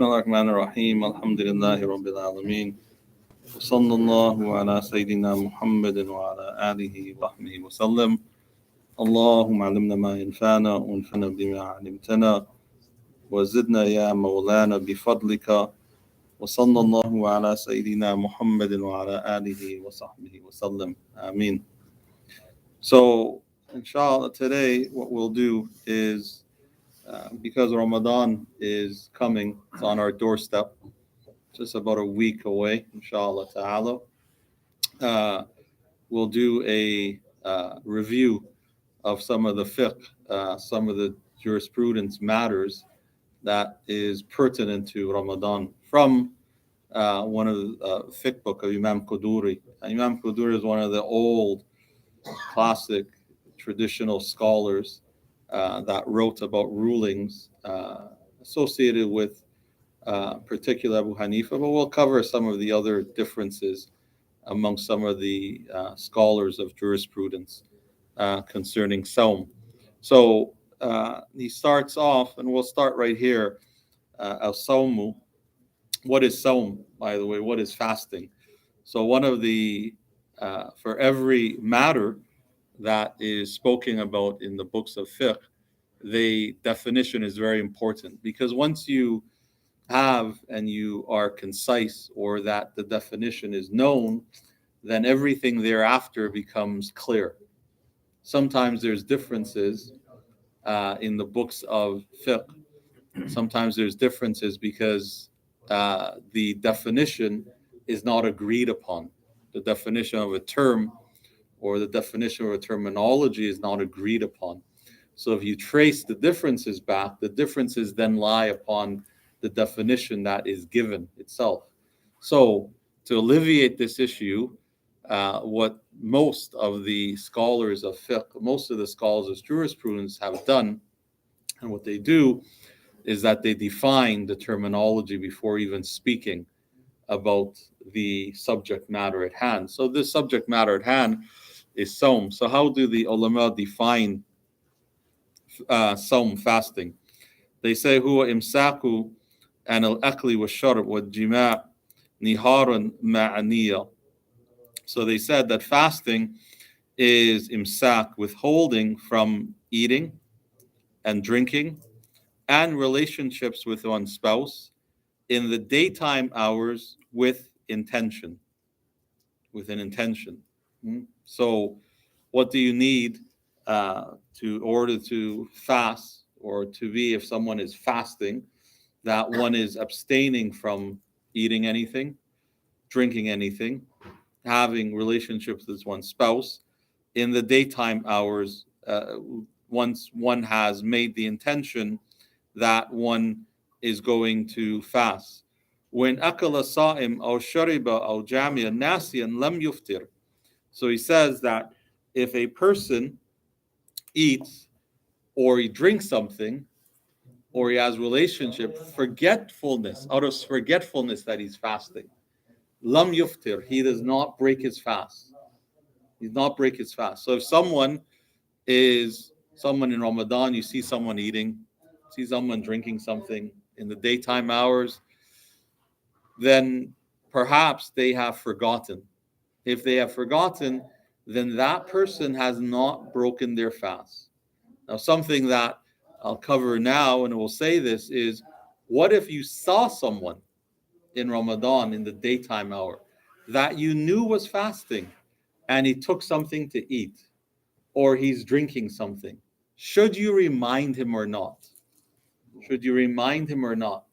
بسم الله الرحمن الرحيم الحمد لله رب العالمين وصلى الله على سيدنا محمد وعلى آله وصحبه وسلم اللهم علمنا ما ينفعنا وانفعنا بما علمتنا وزدنا يا مولانا بفضلك وصلى الله على سيدنا محمد وعلى آله وصحبه وسلم آمين. So inshallah today what we'll do is because Ramadan is coming, it's on our doorstep, just about a week away, inshallah ta'ala. We'll do a review of some of the fiqh, some of the jurisprudence matters that is pertinent to Ramadan from one of the fiqh book of Imam Quduri. Imam Quduri is one of the old classic traditional scholars that wrote about rulings associated with particular Abu Hanifa, but we'll cover some of the other differences among some of the scholars of jurisprudence concerning Sawm. So he starts off, and we'll start right here, al-Sawmu. What is Sawm, by the way? What is fasting? So one of the, for every matter that is spoken about in the books of fiqh, the definition is very important, because once you have and you are concise, or that the definition is known, then everything thereafter becomes clear. Sometimes there's differences in the books of fiqh. Sometimes there's differences because the definition is not agreed upon. The definition of a term or the definition of a terminology is not agreed upon. So if you trace the differences back, the differences then lie upon the definition that is given itself. So to alleviate this issue, what most of the scholars of fiqh, most of the scholars of jurisprudence have done, and what they do is that they define the terminology before even speaking about the subject matter at hand. So this subject matter at hand is Sawm. So how do the ulama define Sawm, fasting? They say huwa imsaku an al-akli wa sharb wa jima' niharan ma'aniya. So they said that fasting is imsak, withholding from eating and drinking and relationships with one's spouse in the daytime hours with intention, with an intention. So what do you need to order to fast, or to be, if someone is fasting, that one is abstaining from eating anything, drinking anything, having relationships with one's spouse in the daytime hours, once one has made the intention that one is going to fast. When akala sa'im aw shariba aw jami'a nasiyan lam yuftir. So he says that if a person eats or he drinks something or he has relationship, forgetfulness, out of forgetfulness that he's fasting, lam yuftir, he does not break his fast. He does not break his fast. So if someone in Ramadan, you see someone eating, see someone drinking something in the daytime hours, then perhaps they have forgotten. If they have forgotten, then that person has not broken their fast. Now, something that I'll cover now, and we'll say this, is what if you saw someone in Ramadan in the daytime hour that you knew was fasting and he took something to eat or he's drinking something? Should you remind him or not? Should you remind him or not?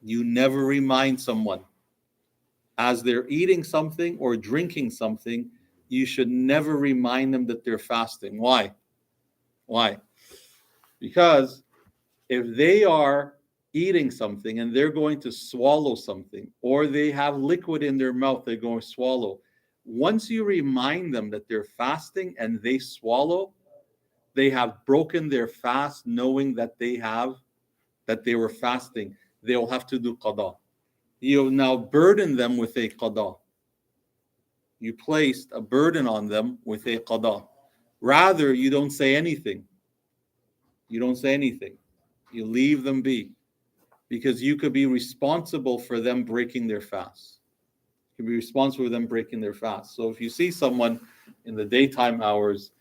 You never remind someone. As they're eating something or drinking something, you should never remind them that they're fasting. Why? Why? Because if they are eating something and they're going to swallow something, or they have liquid in their mouth they're going to swallow, once you remind them that they're fasting and they swallow, they have broken their fast, knowing that they were fasting. They will have to do qada. You now burden them with a qada. You placed a burden on them with a qada. Rather, you don't say anything. You don't say anything. You leave them be. because you could be responsible for them breaking their fast. You could be responsible for them breaking their fast. So if you see someone in the daytime hours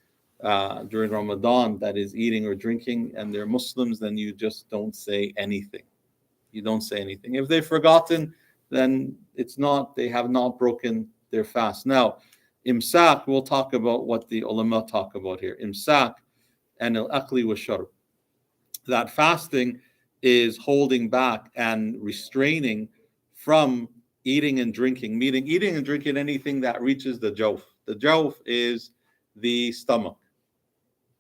during Ramadan that is eating or drinking and they're Muslims, then you just don't say anything. You don't say anything. If they've forgotten, then it's not, they have not broken their fast. Now, imsak, we'll talk about what the ulama talk about here. Imsak and al-aqli wa sharb. That fasting is holding back and restraining from eating and drinking, meaning eating and drinking anything that reaches the jawf. The jawf is the stomach.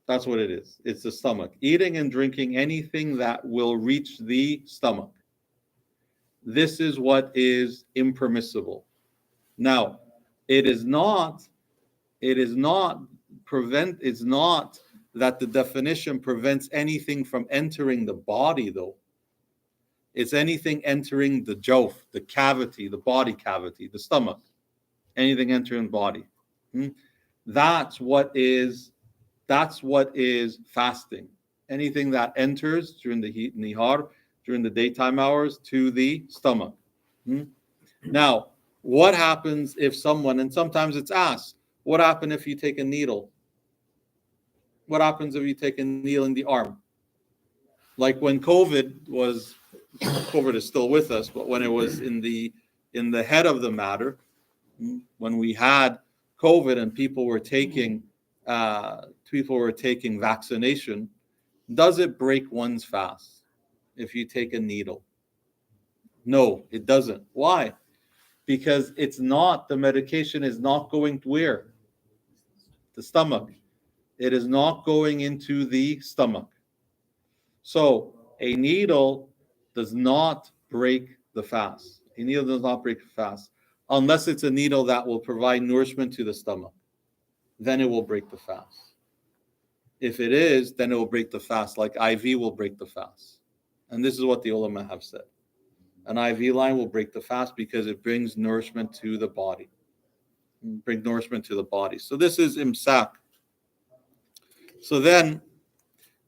That's what it is. It's the stomach. Eating and drinking anything that will reach the stomach. This is what is impermissible. Now, it's not that the definition prevents anything from entering the body, though. It's anything entering the jawf, the cavity, the body cavity, the stomach, anything entering the body. That's what is fasting. Anything that enters during the heat nihar, during the daytime hours, to the stomach. Now, what happens if someone, and sometimes it's asked, what happens if you take a needle? What happens if you take a needle in the arm? Like when COVID is still with us, but when it was in the head of the matter, when we had COVID and people were taking vaccination, does it break one's fast if you take a needle? No, it doesn't. Why? Because the medication is not going to where? The stomach. It is not going into the stomach. So a needle does not break the fast. A needle does not break the fast unless it's a needle that will provide nourishment to the stomach. Then it will break the fast. If it is, then it will break the fast, like IV will break the fast. And this is what the ulama have said. An IV line will break the fast because it brings nourishment to the body. Bring nourishment to the body. So this is imsak. So then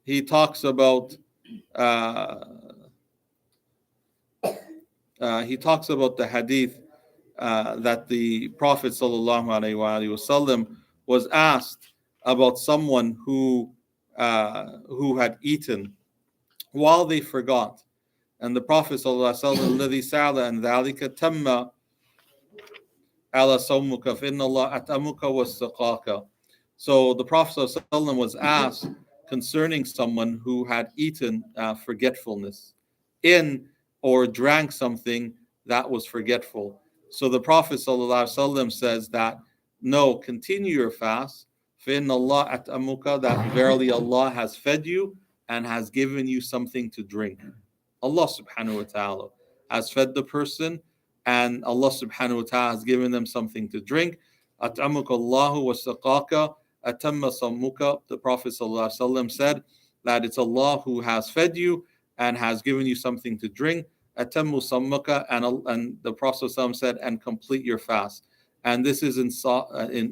he talks about the hadith that the Prophet ﷺ was asked about someone who had eaten while they forgot, and the Prophet ﷺ So the Prophet ﷺ was asked concerning someone who had eaten forgetfulness in or drank something that was forgetful. So the Prophet ﷺ says that, no, continue your fast. That verily Allah has fed you and has given you something to drink. Allah subhanahu wa ta'ala has fed the person, and Allah subhanahu wa ta'ala has given them something to drink. At'amuka Allahu wa saqaka atamma sammuka. The Prophet ﷺ said that it's Allah who has fed you and has given you something to drink. Atammu sammuka, and the Prophet ﷺ said, and complete your fast. And this is in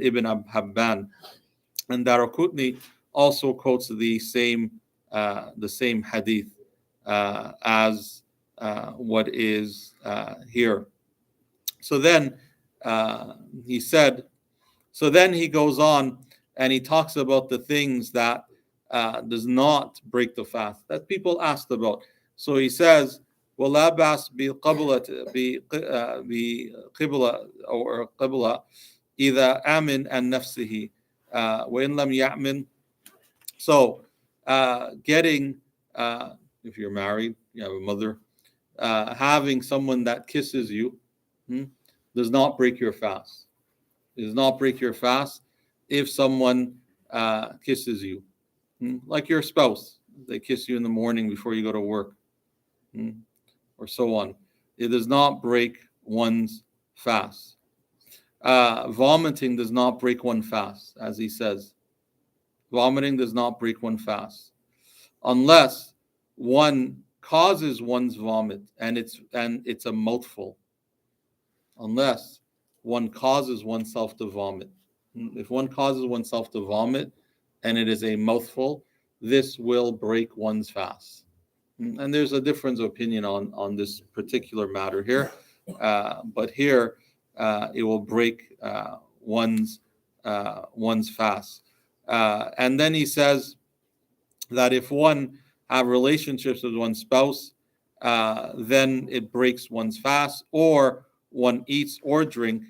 Ibn Habban. And Daraqutni also quotes the same hadith as what is here. So then he goes on and he talks about the things that does not break the fast that people asked about. So he says, وَلَا بَأْسْ بِقِبْلَةٍ or قِبْلَةٍ إِذَا آمِنْ عَنْ نَفْسِهِ وَإِنْ لَمْ يَأْمِنْ. So getting, if you're married, you have a mother, having someone that kisses you does not break your fast. It does not break your fast if someone kisses you. Like your spouse, they kiss you in the morning before you go to work, or so on. It does not break one's fast. Vomiting does not break one fast, as he says. Vomiting does not break one fast, unless one causes one's vomit and it's a mouthful. Unless one causes oneself to vomit. If one causes oneself to vomit and it is a mouthful, this will break one's fast. And there's a difference of opinion on this particular matter here. But here, it will break one's fast. And then he says that if one have relationships with one's spouse, then it breaks one's fast, or one eats or drink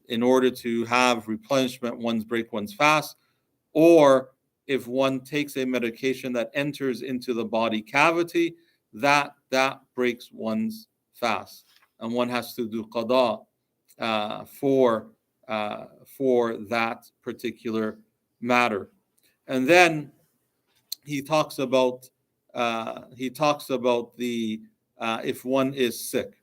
in order to have replenishment, one's break one's fast, or if one takes a medication that enters into the body cavity, that breaks one's fast, and one has to do qada for that particular matter. And then he talks about the if one is sick.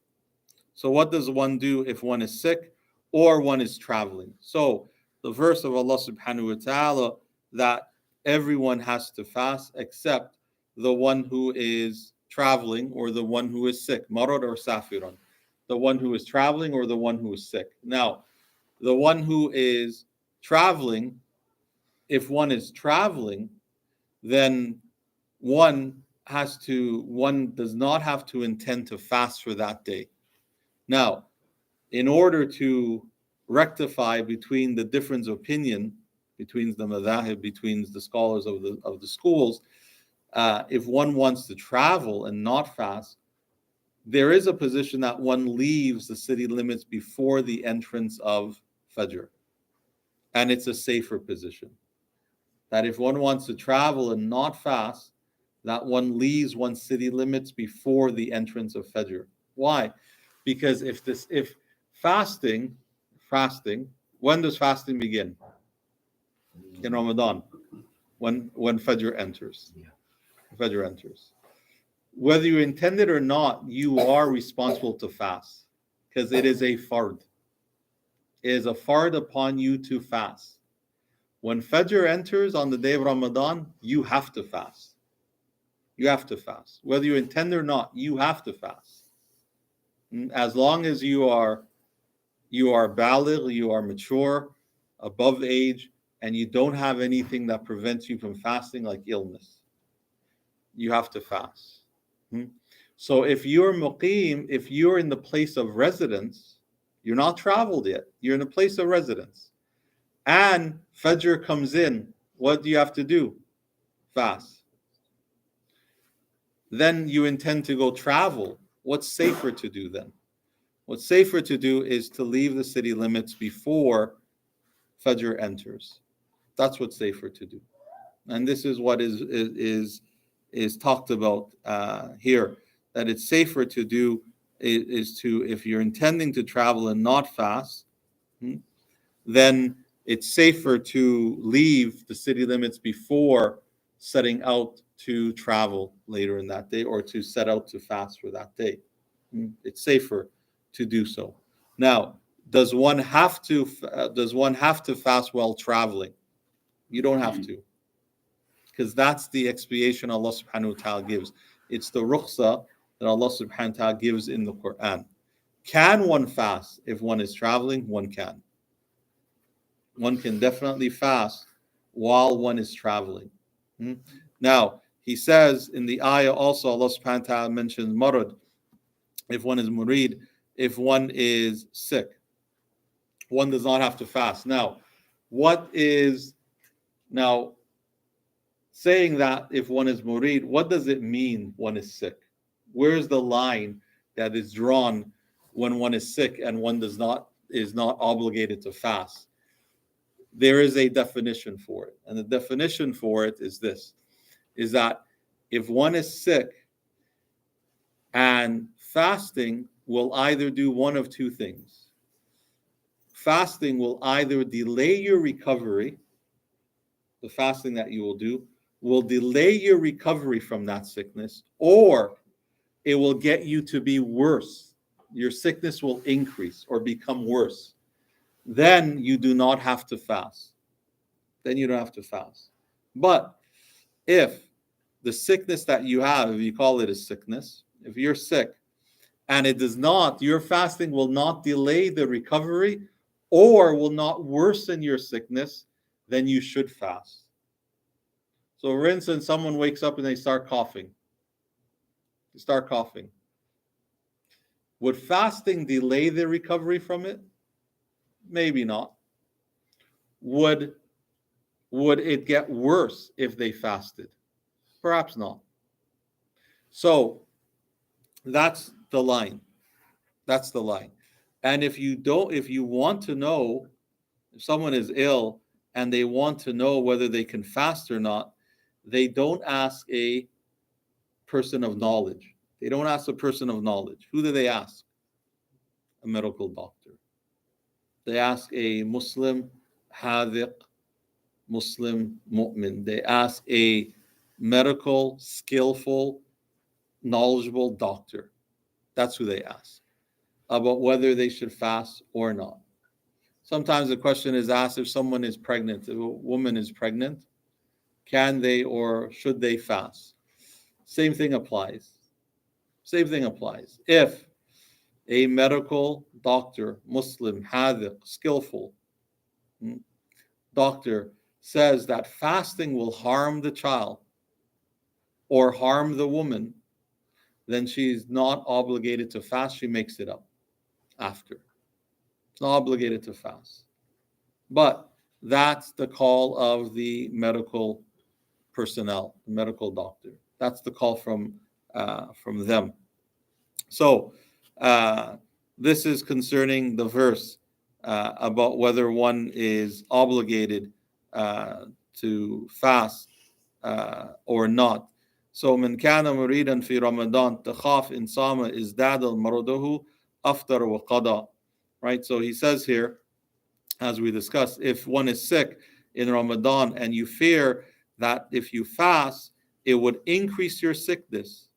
So what does one do if one is sick or one is traveling? So the verse of Allah subhanahu wa ta'ala that everyone has to fast except the one who is traveling or the one who is sick, marad or safiran, the one who is traveling or the one who is sick. Now, the one who is traveling, if one is traveling, then one does not have to intend to fast for that day. Now, in order to rectify between the difference of opinion between the madhahib, between the scholars of the schools, if one wants to travel and not fast, there is a position that one leaves the city limits before the entrance of Fajr. And it's a safer position. That if one wants to travel and not fast, that one leaves one's city limits before the entrance of Fajr. Why? Because if fasting, when does fasting begin? In Ramadan, when Fajr enters. Fajr enters. Whether you intend it or not, you are responsible to fast because it is a fard. It is a fard upon you to fast. When Fajr enters on the day of Ramadan, you have to fast. You have to fast. Whether you intend or not, you have to fast. As long as you are baligh, you are mature, above age, and you don't have anything that prevents you from fasting, like illness, you have to fast. So if you're muqim, if you're in the place of residence, you're not traveled yet, you're in a place of residence, and Fajr comes in, what do you have to do? Fast. Then you intend to go travel. What's safer to do then? What's safer to do is to leave the city limits before Fajr enters. That's what's safer to do. And this is what is talked about here, that it's safer to do is to, if you're intending to travel and not fast, then it's safer to leave the city limits before setting out to travel later in that day or to set out to fast for that day. It's safer to do so. Now, does one have to fast while traveling? You don't have to, because that's the expiation Allah subhanahu wa ta'ala gives. It's the rukhsa that Allah subhanahu wa ta'ala gives in the Quran. Can one fast if one is traveling? One can. One can definitely fast while one is traveling. Now, he says in the ayah also, Allah subhanahu wa ta'ala mentions marad, if one is murid, if one is sick, one does not have to fast. Now, saying that if one is murid, what does it mean one is sick? Where's the line that is drawn when one is sick and one is not obligated to fast? There is a definition for it. And the definition for it is this, is that if one is sick and fasting will either do one of two things. Fasting will either delay your recovery, the fasting that you will do will delay your recovery from that sickness, or it will get you to be worse. Your sickness will increase or become worse. Then you do not have to fast. Then you don't have to fast. But if the sickness that you have, if you call it a sickness, if you're sick and it does not, your fasting will not delay the recovery or will not worsen your sickness, then you should fast. So for instance, someone wakes up and they start coughing. You start coughing. Would fasting delay the recovery from it? Maybe not. Would it get worse if they fasted? Perhaps not. So that's the line. That's the line. And if you want to know if someone is ill and they want to know whether they can fast or not, they don't ask a person of knowledge. They don't ask a person of knowledge. Who do they ask? A medical doctor. They ask a Muslim hadiq, Muslim mu'min. They ask a medical, skillful, knowledgeable doctor. That's who they ask about whether they should fast or not. Sometimes the question is asked if someone is pregnant, if a woman is pregnant, can they or should they fast? Same thing applies. Same thing applies. If a medical doctor, Muslim, hadiq, skillful doctor says that fasting will harm the child or harm the woman, then she's not obligated to fast. She makes it up after. It's not obligated to fast. But that's the call of the medical personnel, the medical doctor. That's the call from them. So this is concerning the verse about whether one is obligated to fast or not. So من كان مريدا في رمضان تخاف إن صام ازداد مرضه أفطر وقضى. Right. So he says here, as we discussed, if one is sick in Ramadan and you fear that if you fast, it would increase your sickness.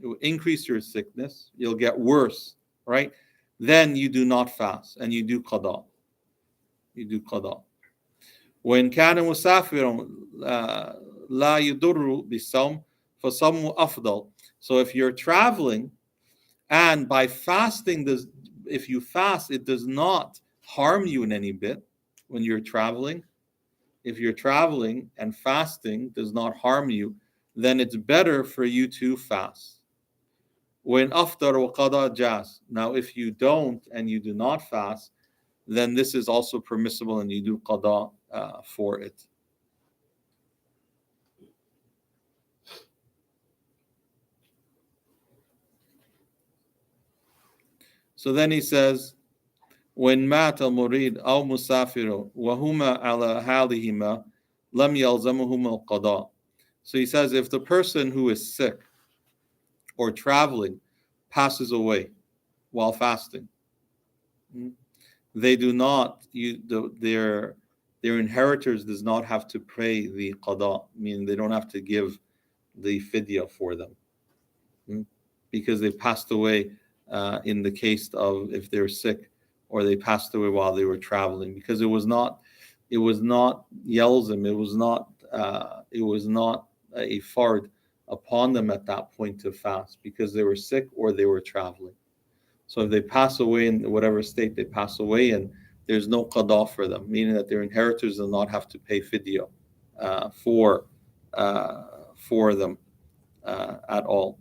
It will increase your sickness. You'll get worse, right? Then you do not fast and you do qada. You do qada. وإن كان مسافر لا يضر بالصوم فصوم أفضل. So if you're traveling and by fasting, if you fast, it does not harm you in any bit when you're traveling. If you're traveling and fasting does not harm you, then it's better for you to fast. When aftar wa qada jas. Now, if you don't and you do not fast, then this is also permissible and you do qada for it. So then he says, when mata murid aw musafiru wa huma ala halihima lam yalzamuhum al-qada. So he says if the person who is sick or traveling passes away while fasting, they do not their inheritors does not have to pay the qada, meaning they don't have to give the fidya for them because they passed away in the case of if they're sick or they passed away while they were traveling, because it was not yelzim, it was not a fard upon them at that point to fast because they were sick or they were traveling. So if they pass away in whatever state they pass away in, there's no qada for them, meaning that their inheritors will not have to pay fidya for them at all.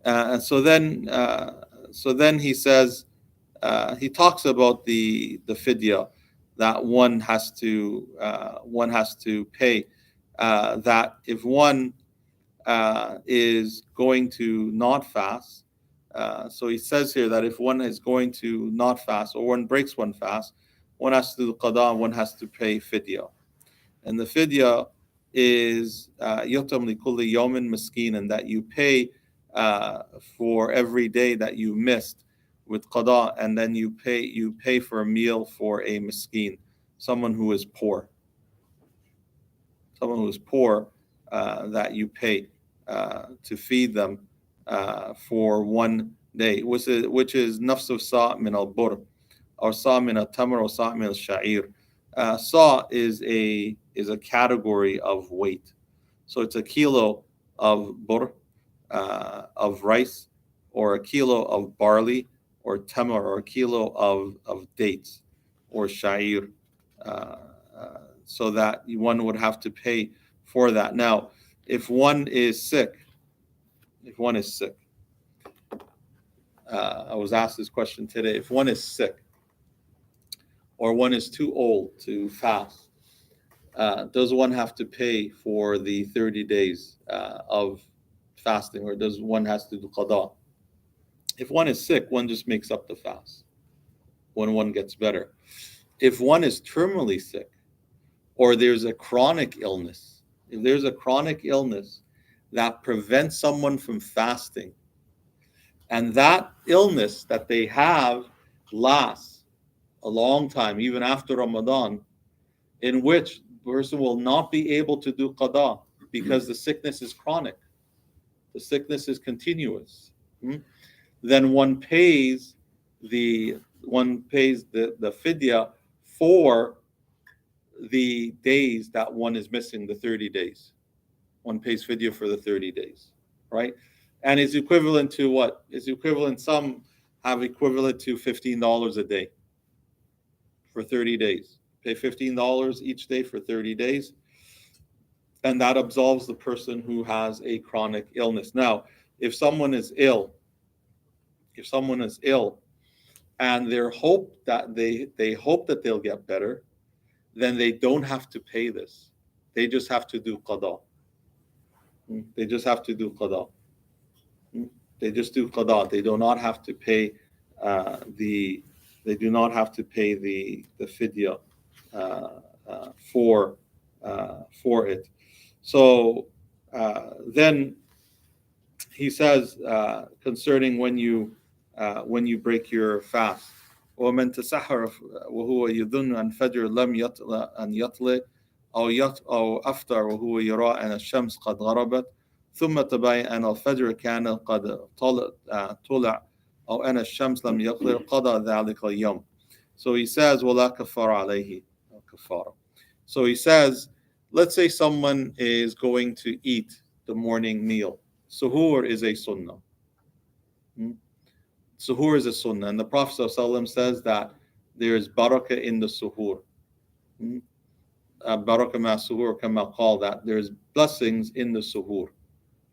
And so then he says, he talks about the fidya that one has to pay. That if one is going to not fast, so he says here that if one is going to not fast or one breaks one fast, one has to do qada, one has to pay fidya, and the fidya is yotam li kulli yawmin miskin, and that you pay for every day that you missed with qada, and then you pay for a meal for a miskin, someone who is poor. That you pay to feed them for one day, which is nafs of sa' min al-bur, or sa' min al-tamr, or sa' min al-sha'ir. Sa' is a category of weight, so it's a kilo of bur, of rice, or a kilo of barley, or tamar, or a kilo of dates, or sha'ir, so that one would have to pay for that. Now, if one is sick If one is sick. I was asked this question today. If one is sick or one is too old to fast, does one have to pay for the 30 days of fasting, or does one has to do qada? If one is sick, one just makes up the fast when one gets better. If one is terminally sick, or there's a chronic illness, if there's a chronic illness that prevents someone from fasting, and that illness that they have lasts a long time, even after Ramadan, in which the person will not be able to do qada because the sickness is chronic, the sickness is continuous, then one pays the fidya for the days that one is missing, the 30 days. One pays fidya for the 30 days, right? And is equivalent to what? Is equivalent, some have equivalent to $15 a day for 30 days. Pay $15 each day for 30 days. And that absolves the person who has a chronic illness. Now, if someone is ill, and they hope that they'll get better, then they don't have to pay this. They just have to do qada. They just have to do qada. They just do qada. They do not have to pay the fidya for it. So then he says concerning when you break your fast. ومن تسحر وهو يظن أن فجر لم يطلع أو أفطر وهو يرى أن الشمس قد غربت ثم تبين أن الفجر كان قد طلع أو أن الشمس لم يطلع قضى ذلك اليوم. So he says ولا كفار عليه كفارة. So he says, let's say someone is going to eat the morning meal. Suhoor is a sunnah. Suhoor is a sunnah. And the Prophet ﷺ says that there is barakah in the suhoor. Barakah ma suhoor kama call, that there's blessings in the suhoor.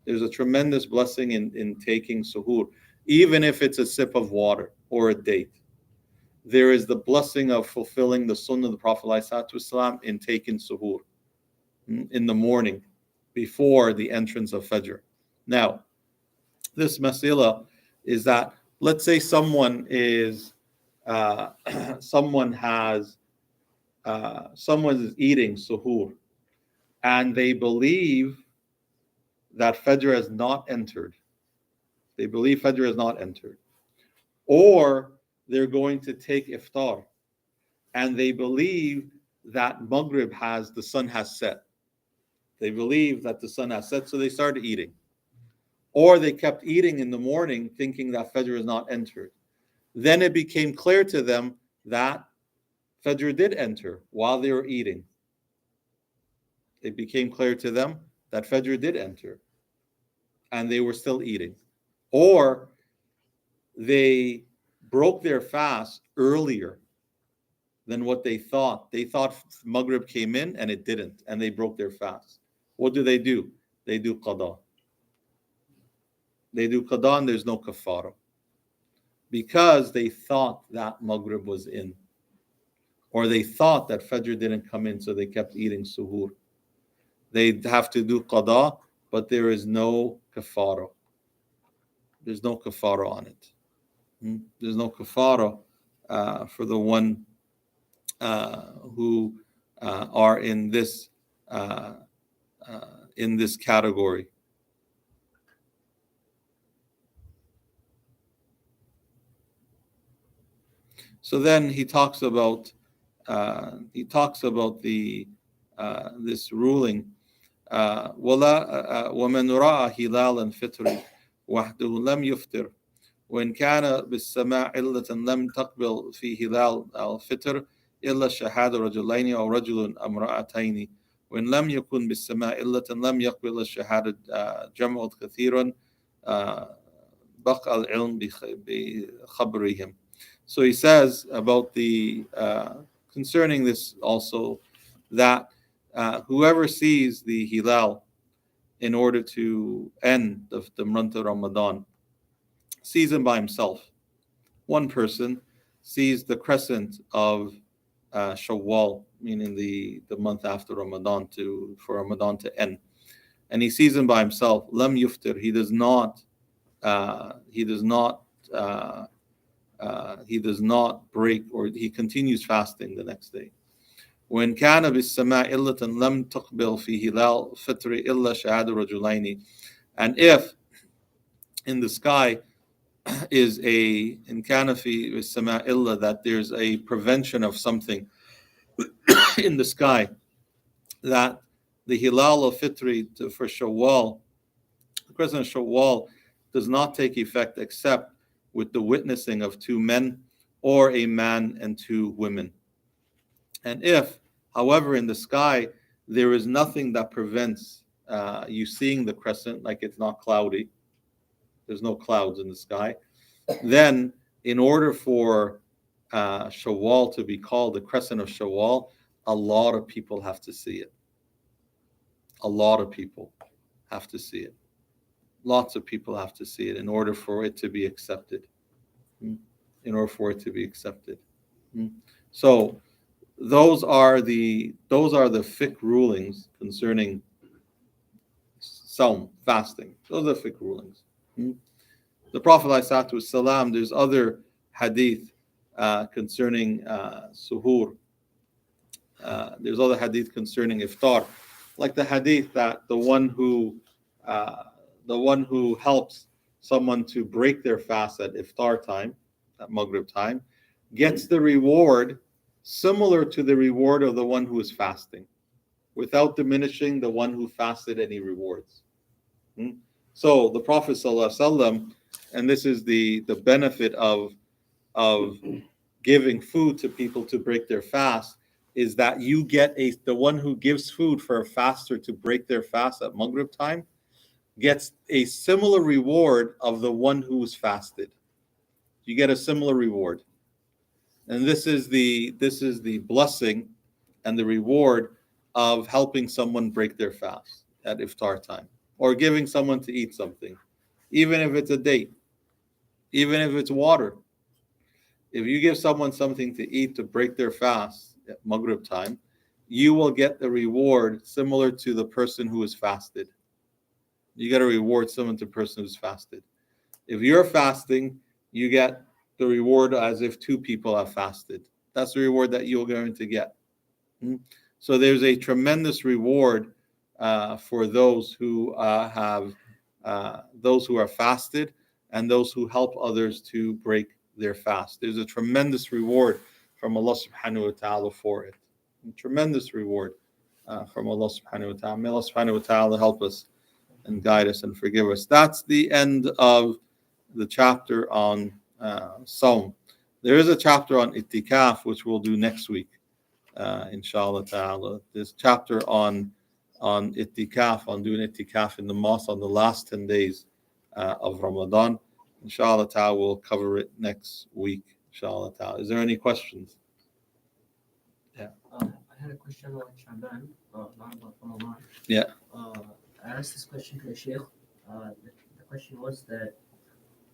There's a tremendous blessing in taking suhoor, even if it's a sip of water or a date. There is the blessing of fulfilling the sunnah of the Prophet ﷺ in taking suhoor in the morning before the entrance of Fajr. Now, this masila is that, let's say someone is someone is eating suhoor, and they believe that Fajr has not entered. They believe Fajr has not entered. Or they're going to take iftar, and they believe that Maghrib the sun has set. They believe that the sun has set, so they started eating. Or they kept eating in the morning thinking that Fajr has not entered. Then it became clear to them that Fajr did enter while they were eating. It became clear to them that Fajr did enter and they were still eating. Or they broke their fast earlier than what they thought. They thought Maghrib came in and it didn't, and they broke their fast. What do? They do qada. They do qada, and there's no kafara, because they thought that Maghrib was in, or they thought that Fajr didn't come in, so they kept eating suhoor. They have to do qada, but there is no kafara. There's no kafara on it. There's no kafara for the one who are in this category. So then he talks about the this ruling. ومن رأى هلال الفطر وحده لم يفطر وإن كان بالسماع علة لم تقبل في هلال الفطر إلا شهادة رجلين أو رجل امرأتين وإن لم يكن بالسماع علة لم يقبل الشهادة جمع كثيرا بقى العلم بخبرهم. So he says about the concerning this also, that whoever sees the hilal in order to end the month of Ramadan, sees him by himself. One person sees the crescent of Shawwal, meaning the month after Ramadan, for Ramadan to end, and he sees him by himself. Lam yuftir, he does not break, or he continues fasting the next day. وإن كان بالسماء إلة لم تقبل في هلال فطر إلا شهادة رجلين, and if in the sky is in كان في السماء إلا, that there's a prevention of something in the sky, that the hilal of fitri for Shawwal, the crescent of Shawwal, does not take effect except with the witnessing of two men or a man and two women. And if, however, in the sky there is nothing that prevents you seeing the crescent, like it's not cloudy, there's no clouds in the sky, then in order for Shawwal to be called the crescent of Shawwal, a lot of people have to see it. A lot of people have to see it. Lots of people have to see it in order for it to be accepted. In order for it to be accepted. So those are the fiqh rulings concerning Sawm, fasting. Those are the fiqh rulings. The Prophet ﷺ, there's other hadith concerning suhoor. There's other hadith concerning iftar, like the hadith that the one who helps someone to break their fast at iftar time, at Maghrib time, gets the reward similar to the reward of the one who is fasting, without diminishing the one who fasted any rewards. So the Prophet ﷺ, and this is the benefit of giving food to people to break their fast, is that you get the one who gives food for a faster to break their fast at Maghrib time gets a similar reward of the one who's fasted. You get a similar reward. And this is the blessing and the reward of helping someone break their fast at iftar time, or giving someone to eat something, even if it's a date, even if it's water. If you give someone something to eat to break their fast at Maghrib time, you will get the reward similar to the person who is fasted. You get a reward similar to the person who's fasted. If you're fasting, you get the reward as if two people have fasted. That's the reward that you're going to get. So there's a tremendous reward for those who are fasted and those who help others to break their fast. There's a tremendous reward from Allah subhanahu wa ta'ala for it. A tremendous reward from Allah subhanahu wa ta'ala. May Allah subhanahu wa ta'ala help us and guide us and forgive us. That's the end of the chapter on Sawm. There is a chapter on Ittikaf, which we'll do next week, inshallah ta'ala. This chapter on Ittikaf, on doing Ittikaf in the mosque on the last 10 days of Ramadan. Inshallah ta'ala, we'll cover it next week, inshallah ta'ala. Is there any questions? Yeah. I had a question on Shaban, not about Ramadan. Yeah. I asked this question to the Sheikh. The question was that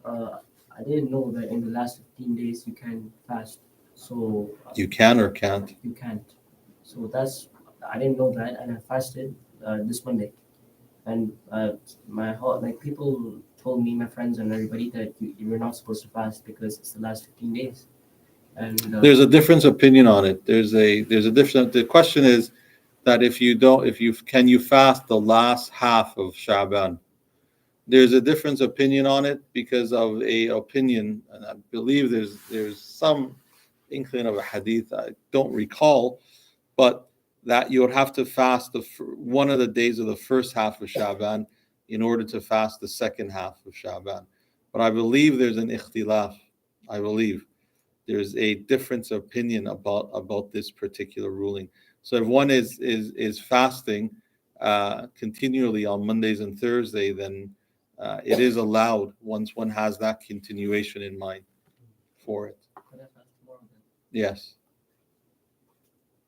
I didn't know that in the last 15 days you can fast. So you can or can't? You can't. So I didn't know that, and I fasted this Monday. And people told me, my friends and everybody, that you're not supposed to fast because it's the last 15 days. And there's a different opinion on it. There's a different. The question is that can you fast the last half of Sha'ban? There's a different opinion on it because of a opinion, and I believe there's some inkling of a hadith I don't recall, but that you would have to fast one of the days of the first half of Sha'ban in order to fast the second half of Sha'ban. But I believe there's an ikhtilaf. I believe there's a difference of opinion about this particular ruling. So if one is fasting continually on Mondays and Thursday, then it is allowed once one has that continuation in mind for it. Yes.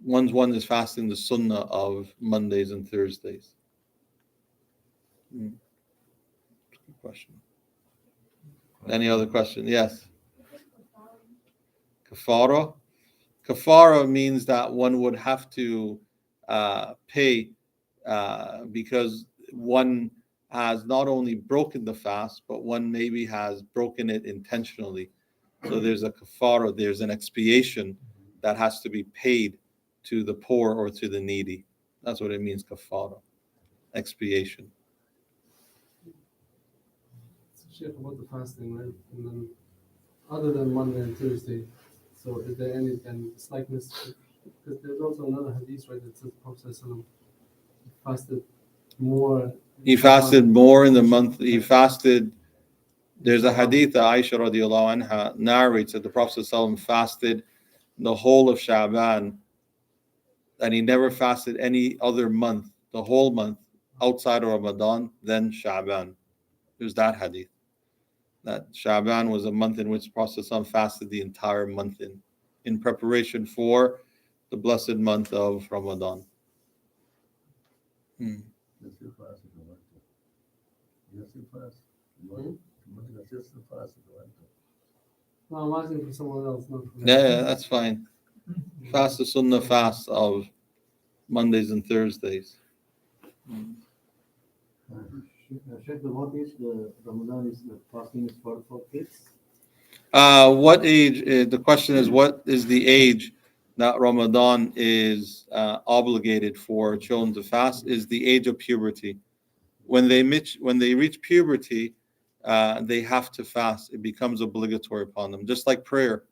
One is fasting the sunnah of Mondays and Thursdays. Good question. Any other question? Yes. Kafara. Kafara means that one would have to pay because one has not only broken the fast, but one maybe has broken it intentionally. So there's a kafara, there's an expiation that has to be paid to the poor or to the needy. That's what it means, kafara, expiation. Sheikh, about the fasting, right? And then, other than Monday and Tuesday, so is there any slikeness? Because there's also another hadith, right, that says Prophet ﷺ fasted more. He fasted more in the month. He fasted. There's a hadith that Aisha radiallahu anha narrates that the Prophet ﷺ fasted the whole of Sha'ban, and he never fasted any other month, the whole month, outside of Ramadan, than Sha'ban. There's that hadith. That Sha'ban was a month in which the Prophet ﷺ fasted the entire month in preparation for the blessed month of Ramadan. No, I'm asking for someone else, not for me. Yeah, that's fine. Fast the sunnah fast of Mondays and Thursdays. Sheikh, what is the Ramadan is the fasting is for kids? What age? The question is, what is the age that Ramadan is obligated for children to fast? Is the age of puberty. When they reach puberty, they have to fast. It becomes obligatory upon them, just like prayer.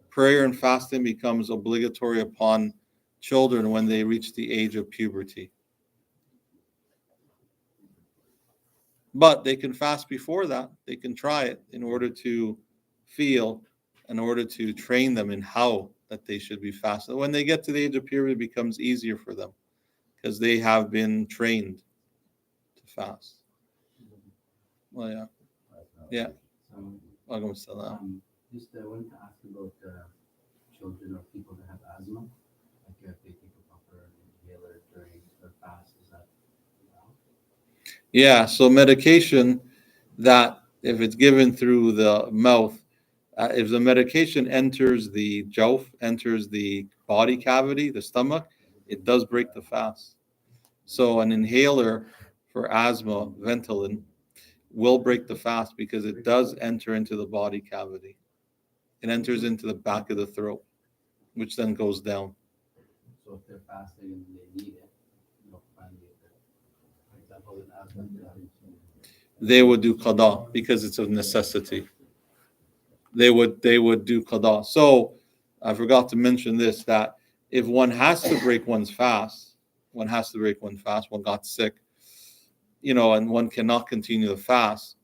Prayer and fasting becomes obligatory upon children when they reach the age of puberty. But they can fast before that. They can try it in order to feel, in order to train them in how that they should be fasting. When they get to the age of puberty, it becomes easier for them because they have been trained to fast. Well, yeah. Yeah. Welcome, salam. Just I wanted to ask about children or people that have asthma. Like if they take a proper inhaler during their fast, is that allowed? Yeah, so medication that if it's given through the mouth, if the medication enters the jawf, enters the body cavity, the stomach, it does break the fast. So an inhaler for asthma, Ventolin, will break the fast because it does enter into the body cavity. It enters into the back of the throat, which then goes down. So if they're fasting and they need it, finally, for example, with asthma, They would do qada because it's a necessity. They would do qada. So I forgot to mention this, that if one has to break one's fast, one got sick, and one cannot continue the fast,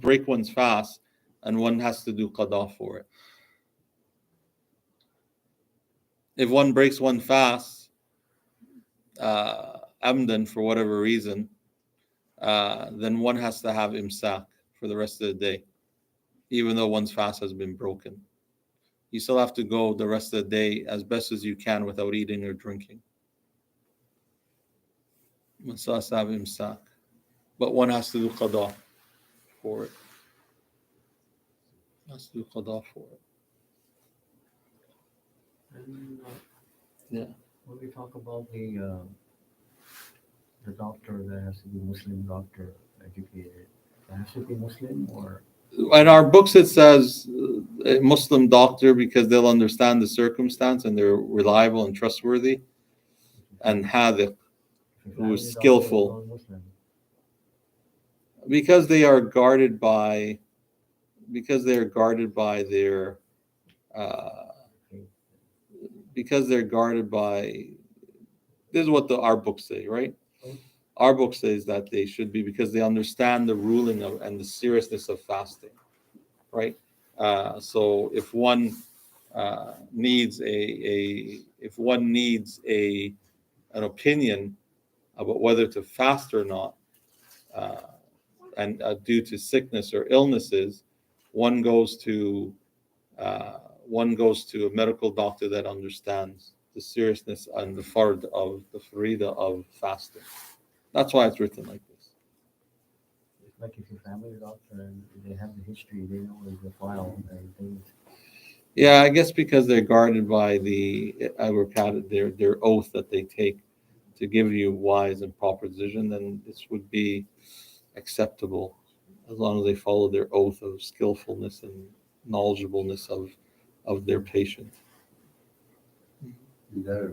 break one's fast, and one has to do qada for it. If one breaks one fast, amdan for whatever reason, then one has to have imsak for the rest of the day, even though one's fast has been broken. You still have to go the rest of the day as best as you can without eating or drinking. One still has to have imsak, but one has to do qada for it. Has to do qada for it. And Yeah. when we talk about the doctor that has to be Muslim doctor educated, that has to be Muslim or In our books, it says a Muslim doctor because they'll understand the circumstance and they're reliable and trustworthy, and hadiq, who is skillful, because they are guarded by their because they're guarded by, this is what our books say, right? Our book says that they should be because they understand the ruling of and the seriousness of fasting, right? So if one needs an opinion about whether to fast or not, and due to sickness or illnesses, one goes to a medical doctor that understands the seriousness and the farida of fasting. That's why it's written like this. Like if your family doctor and they have the history, they know the file and things. Yeah, I guess because they're guarded by their oath that they take to give you wise and proper decision, then this would be acceptable as long as they follow their oath of skillfulness and knowledgeableness of their patient. Yeah.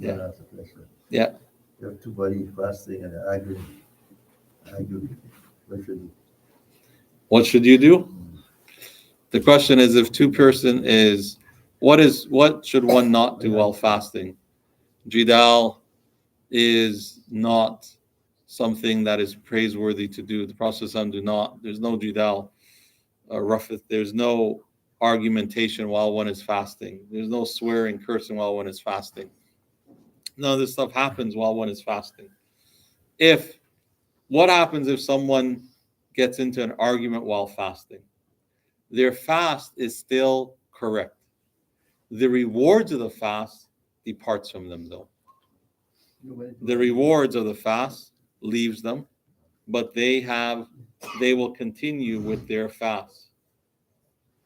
Ask a question. Yeah. You have two buddies fasting and arguing. What should What should you do? The question is, if two-person is, what should one not do while fasting? Jidal is not something that is praiseworthy to do. The Prophet do not. There's no jidal, there's no argumentation while one is fasting. There's no swearing, cursing while one is fasting. None of this stuff happens while one is fasting. What happens if someone gets into an argument while fasting? Their fast is still correct. The rewards of the fast departs from them, though. The rewards of the fast leaves them, but they will continue with their fast.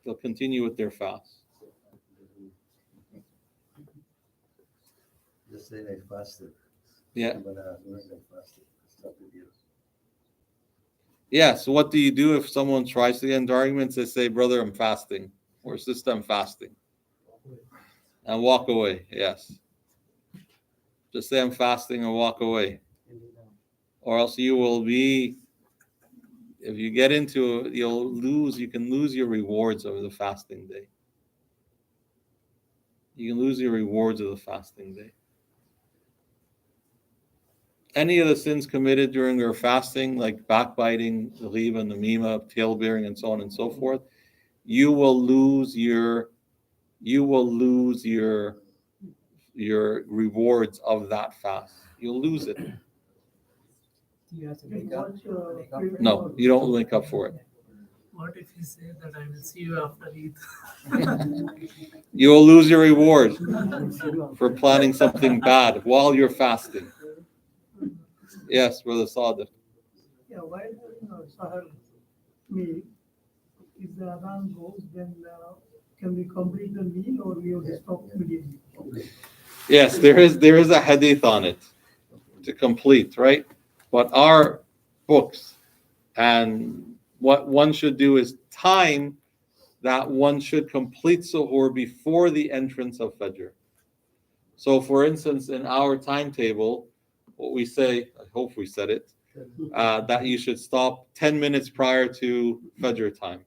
They'll continue with their fast. Just say I fasted. Yeah. But when I fasted, stop the deal. Yeah, so what do you do if someone tries to get into arguments? They say, brother, I'm fasting, or sister, I'm fasting. And walk away, yes. Just say I'm fasting and walk away. Or else you will be, if you get into it, you can lose your rewards of the fasting day. You can lose your rewards of the fasting day. Any of the sins committed during your fasting, like backbiting, ghibah, namima, tail-bearing, and so on and so forth, you will lose your rewards of that fast. You'll lose it. You have to make up. No, you don't make up for it. What if you say that I will see you after Eid? You will lose your reward for planning something bad while you're fasting. Yes, Brother Sadiq. Yeah, while Sahar meal, if the Adhan goes, then can we complete the meal or we have to stop immediately? Yes, there is a hadith on it to complete, right? But our books and what one should do is time that one should complete suhoor before the entrance of Fajr. So, for instance, in our timetable, what we say, I hope we said it, that you should stop 10 minutes prior to Fajr time,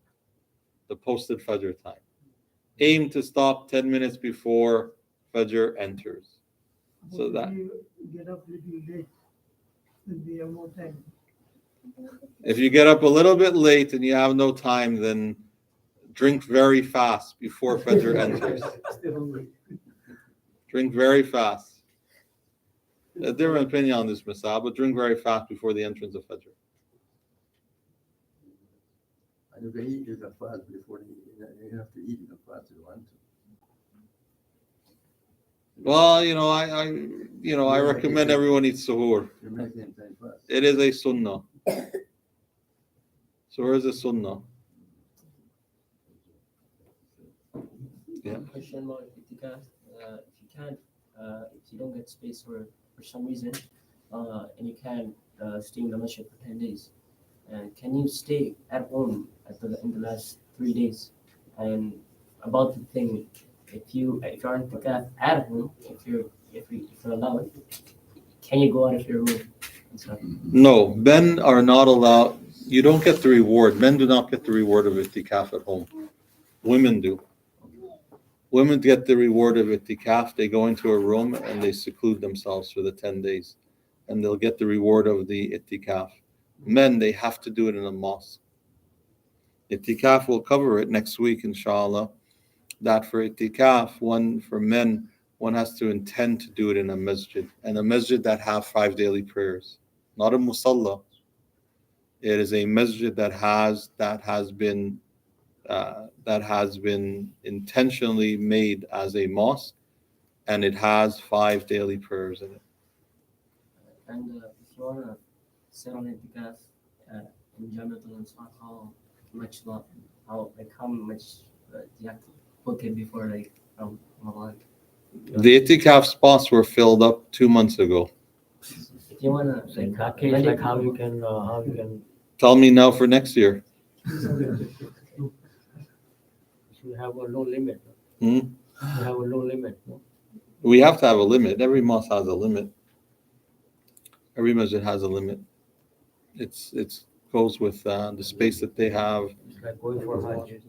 the posted Fajr time. Aim to stop 10 minutes before Fajr enters. So But that if you get up little late, then we have more time. if you get up a little bit late and you have no time, then drink very fast before Fajr enters. Stay hungry. Drink very fast. A different opinion on this, Masa, but drink very fast before the entrance of Fajr. And you can eat in the fast before you have to eat in the fast if you want to. Well, I recommend everyone eats suhoor. You're making time fast. It is a sunnah. Suhoor is a sunnah. Yeah. Question about itikaf. If you don't get space for some reason, and you can't stay in the masjid for 10 days, and can you stay at home in the last 3 days? And about the thing, if you're in itikaf at home, if you're allowed, can you go out of your room and stuff? No, men are not allowed. You don't get the reward. Men do not get the reward of itikaf at home. Women do. Women get the reward of itikaf. They go into a room and they seclude themselves for the 10 days. And they'll get the reward of the itikaf. Men, they have to do it in a mosque. Itikaf will cover it next week, inshallah. That for itikaf, for men, one has to intend to do it in a masjid. And a masjid that have 5 daily prayers. Not a musalla. It is a masjid that has been intentionally made as a mosque, and it has 5 daily prayers in it. And you wanna sit on itikaf in Jamiatul Ansar, how much how much do you have to book it before Ramadan? The itikaf spots were filled up 2 months ago. If you wanna So in that case, like how you can Tell me now for next year. you have a low limit. Hmm? You have a low limit. No? We have to have a limit. Every mosque has a limit. Every masjid has a limit. It's goes with the space that they have. It's like going for Hajj.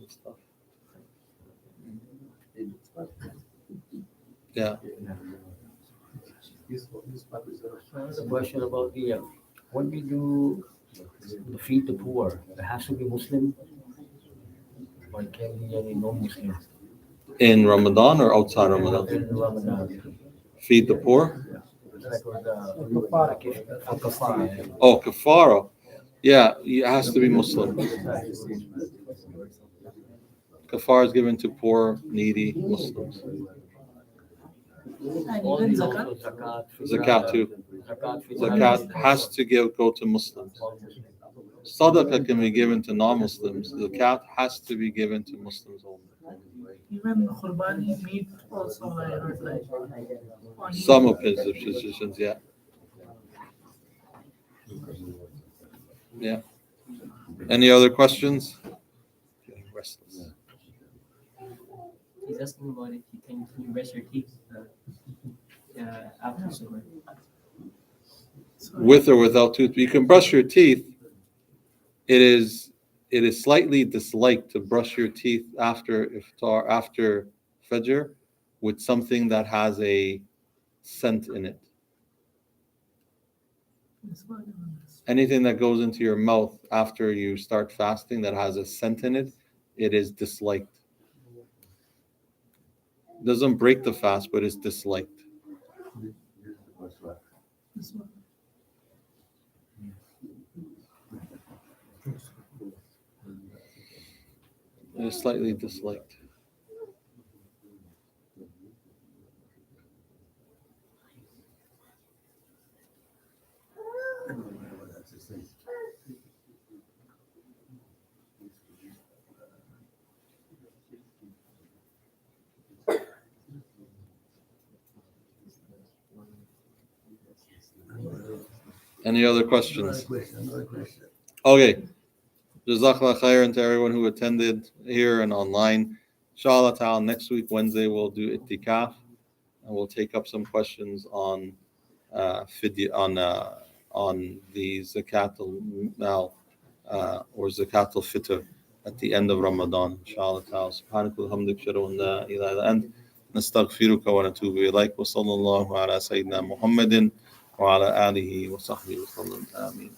Yeah. There's a question about the when we do the feed the poor, it has to be Muslim, or it can be any non-Muslim. In Ramadan or outside Ramadan? In Ramadan. Feed the poor? It's like with kafara. Oh, kafara. Yeah, it has to be Muslim. Kafara is given to poor, needy Muslims. And All even these zakat. also zakat, Zakat too. zakat, Zakat has to go to Muslims. Sadaqah can be given to non-Muslims. Zakat has to be given to Muslims only. Even Qurbani meat also I heard like on Some opinions, yeah. Yeah. Any other questions? Getting restless. He's asking about if you can you brush your teeth after suhoor. With or without tooth, you can brush your teeth. It is slightly disliked to brush your teeth after iftar, after fajr, with something that has a scent in it. Anything that goes into your mouth after you start fasting that has a scent in it, it is disliked. It doesn't break the fast, but it's disliked. this one. It is slightly disliked. Any other questions? Another question. Okay. Jazakallah khairan to everyone who attended here and online. Inshallah ta'ala, next week, Wednesday, we'll do ittikaf, and we'll take up some questions on fidya, on the zakat al-mal or zakat al-fitr at the end of Ramadan. Inshallah ta'ala. Subhanaka alhamdulillah, shadu an la ilaha illa ant, nastaghfiruka wa natubu ilayk, wa sallallahu ala sayyidina Muhammadin wa ala alihi wa sahbihi wa sallam. Ameen.